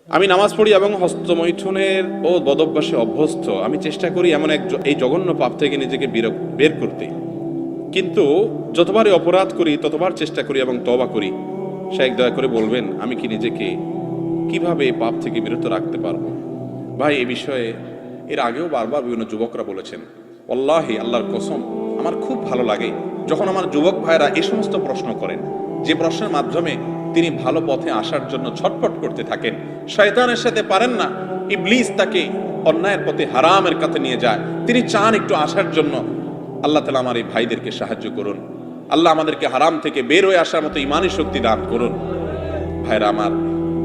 আমি নামাজ পড়ি এবং হস্তমৈথুনের ও বদভ্যাসে অভ্যস্ত। আমি চেষ্টা করি এমন এই জঘন্য পাপ থেকে নিজেকে বের করতে, কিন্তু যতবারই অপরাধ করি ততবার চেষ্টা করি এবং তওবা করি। শাইখ দয়া করে বলবেন আমি কি নিজেকে কিভাবে এই পাপ থেকে বিরত রাখতে পারবো? ভাই, এই বিষয়ে এর আগেও বারবার বিভিন্ন যুবকরা বলেছেন। ওয়াল্লাহি, আল্লাহর কসম, আমার খুব ভালো লাগে যখন আমার যুবক ভাইরা এই সমস্ত প্রশ্ন করেন, যে প্রশ্নের মাধ্যমে তিনি ভালো পথে আসার জন্য ছটফট করতে থাকেন। শয়তানের সাথে পারেন না, ইবলিস তাকে অন্যায়ের পথে হারামের কাছে নিয়ে যায়, তিনি চান একটু আসার জন্য। আল্লাহ তাআলা আমার এই ভাইদেরকে সাহায্য করুন। আল্লাহ আমাদেরকে হারাম থেকে বের হয়ে আসার মতো ইমানি শক্তি দান করুন। ভাইরা আমার,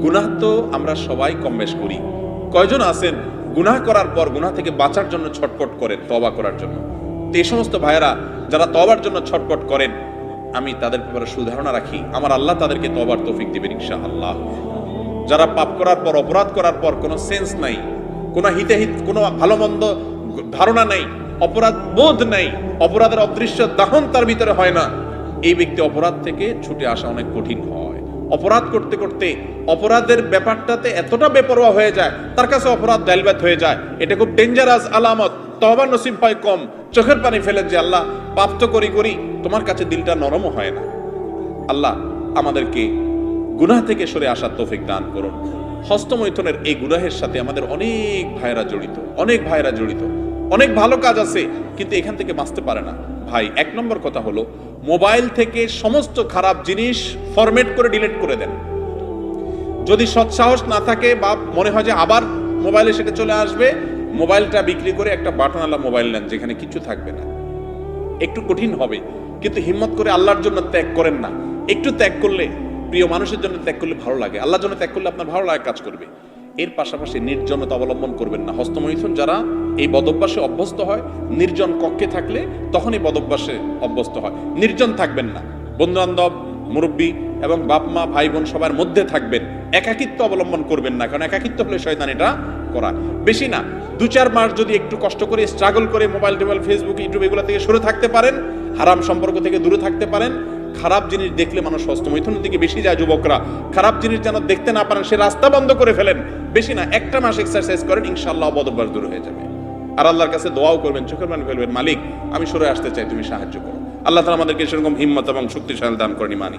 গুনাহ তো আমরা সবাই কম বেশ করি। কয়জন আছেন গুনাহ করার পর গুনাহ থেকে বাঁচার জন্য ছটফট করেন, তওবা করার জন্য? তো এই সমস্ত ভাইয়েরা যারা তওবার জন্য ছটফট করেন, আমি তাদের ব্যাপারে সুধারণা রাখি, আমার আল্লাহ তাদেরকে তওবার তৌফিক দিবেন ইনশাআল্লাহ। যারা পাপ করার পর, অপরাধ করার পর কোনো সেন্স নাই, কোনো হিতাহিত, কোনো ভালো মন্দ ধারণা নেই, অপরাধ বোধ নেই, অপরাধের অদৃশ্য দাহন তার ভিতরে হয় না, এই ব্যক্তি অপরাধ থেকে ছুটে আসা অনেক কঠিন হয়। অপরাধ করতে করতে অপরাধের ব্যাপারটাতে এতটা বেপরোয়া হয়ে যায়, তার কাছে অপরাধ ডাইলবাত হয়ে যায়। এটা খুব ডেঞ্জারাস আলামত। তওবা নসিব হয় কম, চোখের পানি ফেলেন যে আল্লাহ পাপ তো করি তোমার কাছে দিলটা নরমও হয় না। আল্লাহ আমাদেরকে গুনাহ থেকে সরে আসার তৌফিক দান করুন। হস্তমৈথুনের এই গুনাহের সাথে আমাদের অনেক ভাইরা জড়িত, অনেক ভালো কাজ আছে, কিন্তু এখান থেকে বাঁচতে পারে না। ভাই, এক নম্বর কথা হলো, মোবাইল থেকে সমস্ত খারাপ জিনিস ফরম্যাট করে ডিলিট করে দেন। যদি সৎসাহস না থাকে বা মনে হয় যে আবার মোবাইলে সেটা চলে আসবে, মোবাইলটা বিক্রি করে একটা বাটনওয়ালা মোবাইল নেন যেখানে কিছু থাকবে না। একটু কঠিন হবে, কিন্তু হিম্মত করে আল্লাহর জন্য ত্যাগ করেন না। একটু ত্যাগ করলে, প্রিয় মানুষের জন্য ত্যাগ করলে ভালো লাগে, আল্লাহর জন্য ত্যাগ করলে আপনার ভালো লাগে কাজ করবে। এর পাশাপাশি নির্জনতা অবলম্বন করবেন না। হস্তমৈথুন যারা এই বদভ্যাসে অভ্যস্ত হয়, নির্জন কক্ষে থাকলে তখন এই বদভ্যাসে অভ্যস্ত হয়। নির্জন থাকবেন না, বন্ধু বান্ধব, মুরব্বী এবং বাপ মা ভাই বোন সবার মধ্যে থাকবেন। একাকিত্ব অবলম্বন করবেন না, কারণ একাকিত্ব হলে শয়তান এটা করা। বেশি না, 2-4 মাস যদি একটু কষ্ট করে স্ট্রাগল করে মোবাইল টোবাইল, ফেসবুক, ইউটিউব এগুলো থেকে সরে থাকতে পারেন, হারাম সম্পর্ক থেকে দূরে থাকতে পারেন। খারাপ জিনিস দেখলে মানুষ হস্তমৈথুনের দিকে বেশি যায়। যুবকরা খারাপ জিনিস যেন দেখতে না পারেন, সে রাস্তা বন্ধ করে ফেলেন। বেশি না, 1 মাস এক্সারসাইজ করেন, ইনশাআল্লাহ বদভ্যাস দূর হয়ে যাবে। আর আল্লাহর কাছে দোয়াও করবেন, চোখের পানি ফেলবেন, মালিক আমি সরে আসতে চাই, তুমি সাহায্য করো। আল্লাহ তাআলা আমাদেরকে সেরকম হিম্মত এবং শক্তিশালী দান করেন, ইমানি।